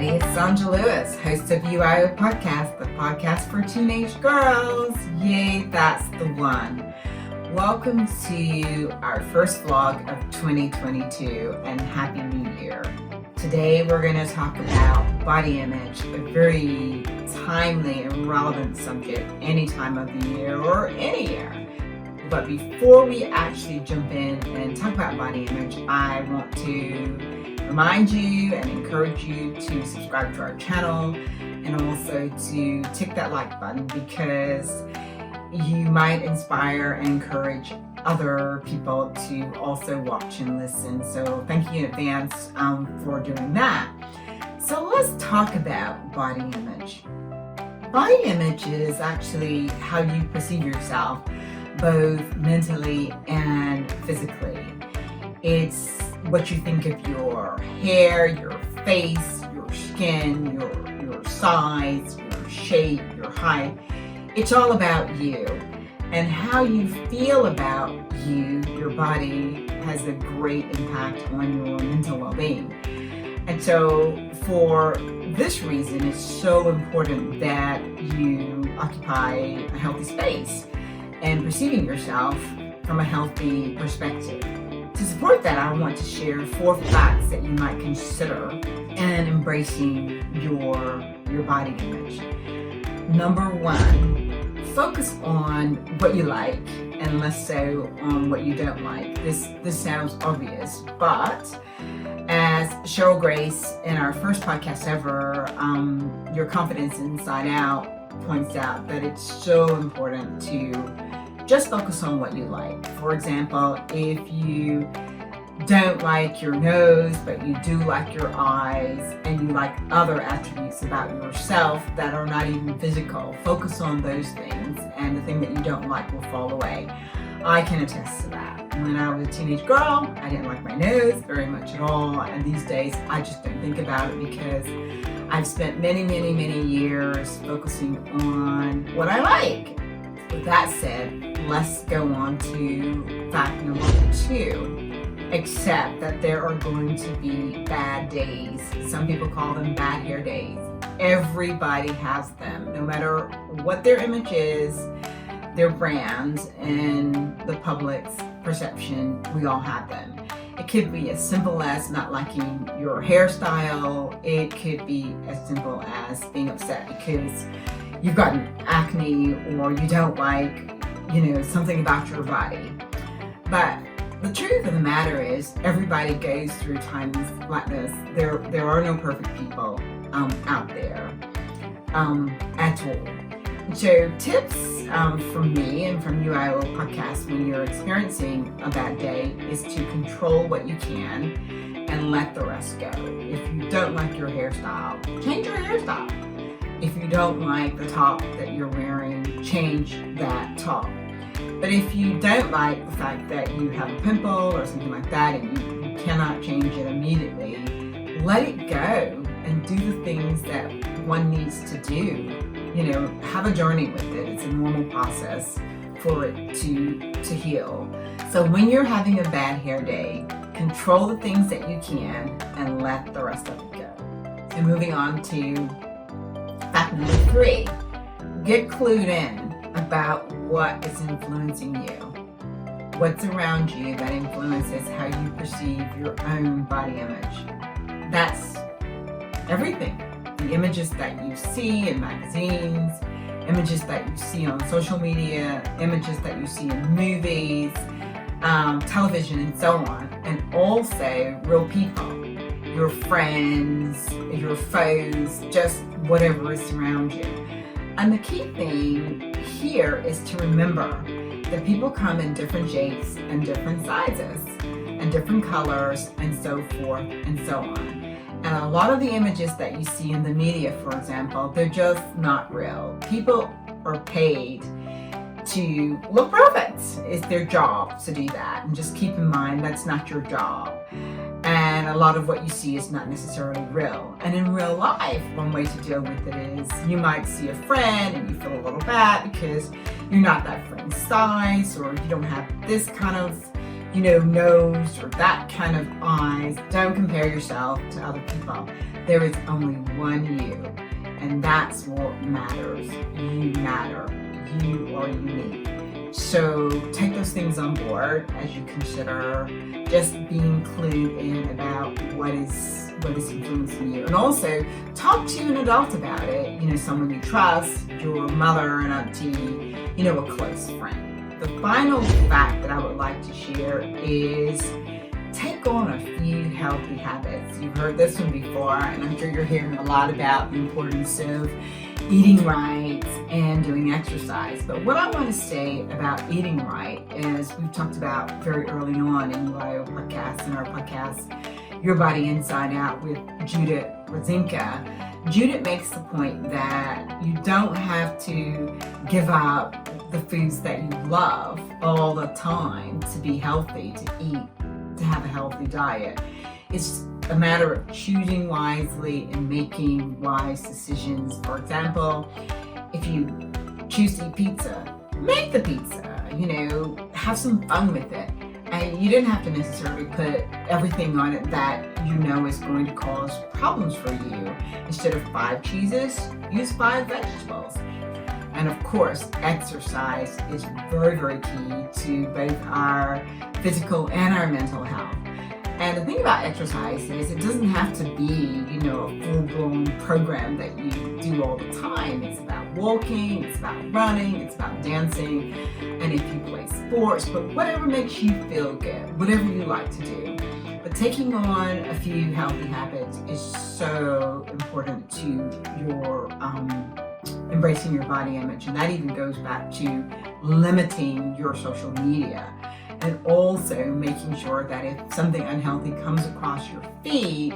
everybody. It's Sandra Lewis, host of UIO Podcast, the podcast for teenage girls. Yay, that's the one. Welcome to our first vlog of 2022 and Happy New Year. Today we're going to talk about body image, a very timely and relevant subject any time of the year or any year. But before we actually jump in and talk about body image, I want to remind you and encourage you to subscribe to our channel and also to tick that like button because you might inspire and encourage other people to also watch and listen. So thank you in advance for doing that. So let's talk about body image. Body image is actually how you perceive yourself, both mentally and physically. It's what you think of your hair, your face, your skin, your size, your shape, your height. It's all about you. And how you feel about you, your body, has a great impact on your mental well-being. And so for this reason, it's so important that you occupy a healthy space and perceiving yourself from a healthy perspective. To support that, I want to share 4 facts that you might consider in embracing your body image. Number 1, focus on what you like and less so on what you don't like. This sounds obvious, but as Cheryl Grace in our first podcast ever, Your Confidence Inside Out, points out that it's so important to just focus on what you like. For example, if you don't like your nose, but you do like your eyes, and you like other attributes about yourself that are not even physical, focus on those things, and the thing that you don't like will fall away. I can attest to that. When I was a teenage girl, I didn't like my nose very much at all, and these days I just don't think about it because I've spent many years focusing on what I like. With that said, let's go on to fact number 2. Accept that there are going to be bad days. Some people call them bad hair days. Everybody has them, no matter what their image is, their brand, and the public's perception, we all have them. It could be as simple as not liking your hairstyle. It could be as simple as being upset because you've gotten acne or you don't like, something about your body. But the truth of the matter is everybody goes through times like this. There are no perfect people out there at all. So tips from me and from UIO Podcast when you're experiencing a bad day is to control what you can and let the rest go. If you don't like your hairstyle, change your hairstyle. If you don't like the top that you're wearing, change that top. But if you don't like the fact that you have a pimple or something like that and you cannot change it immediately, let it go and do the things that one needs to do. Have a journey with it. It's a normal process for it to heal. So when you're having a bad hair day, control the things that you can and let the rest of it go. And moving on to fact number 3, get clued in about what is influencing you. What's around you that influences how you perceive your own body image. That's everything. The images that you see in magazines, images that you see on social media, images that you see in movies, television, and so on. And also real people, your friends, your foes, just whatever is around you. And the key thing here is to remember that people come in different shapes and different sizes and different colors and so forth and so on. And a lot of the images that you see in the media, for example, they're just not real. People are paid to look perfect. It's their job to do that. And just keep in mind that's not your job. And a lot of what you see is not necessarily real. And in real life, one way to deal with it is you might see a friend and you feel a little bad because you're not that friend's size or you don't have this kind of, nose or that kind of eyes. Don't compare yourself to other people. There is only one you, and that's what matters. You matter. You are unique. So take those things on board as you consider just being clued in about what is influencing you. And also talk to an adult about it, someone you trust, your mother, an auntie, a close friend. The final fact that I would like to share is take on a few healthy habits. You've heard this one before, and I'm sure you're hearing a lot about the importance of eating right and doing exercise. But what I want to say about eating right is we've talked about very early on in our podcast, Your Body Inside Out with Judith Ruzynka. Judith makes the point that you don't have to give up the foods that you love all the time to be healthy, to eat, to have a healthy diet. It's a matter of choosing wisely and making wise decisions. For example, if you choose to eat pizza, make the pizza, have some fun with it. And you didn't have to necessarily put everything on it that is going to cause problems for you. Instead of 5 cheeses, use 5 vegetables. And of course, exercise is very, very key to both our physical and our mental health. And the thing about exercise is it doesn't have to be, a full-blown program that you do all the time. It's about walking, it's about running, it's about dancing, and if you play sports, but whatever makes you feel good, whatever you like to do. But taking on a few healthy habits is so important to your embracing your body image, and that even goes back to limiting your social media. And also making sure that if something unhealthy comes across your feed,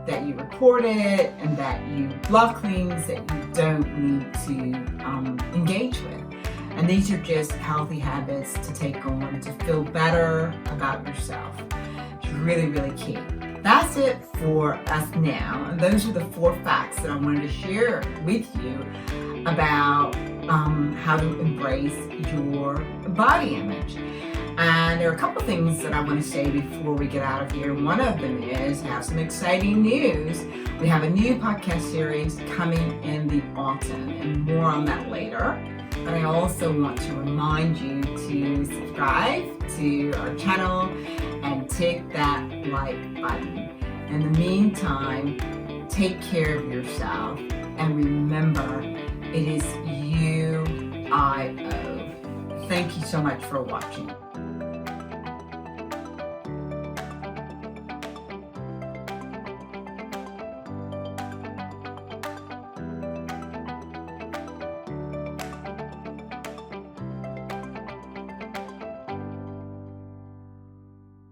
that you report it and that you block things that you don't need to engage with. And these are just healthy habits to take on to feel better about yourself. It's really, really key. That's it for us now. And those are the 4 facts that I wanted to share with you about how to embrace your body image. And there are a couple things that I want to say before we get out of here. One of them is I have some exciting news. We have a new podcast series coming in the autumn, and more on that later. But I also want to remind you to subscribe to our channel and tick that like button. In the meantime, take care of yourself and remember, it is you I owe. Thank you so much for watching.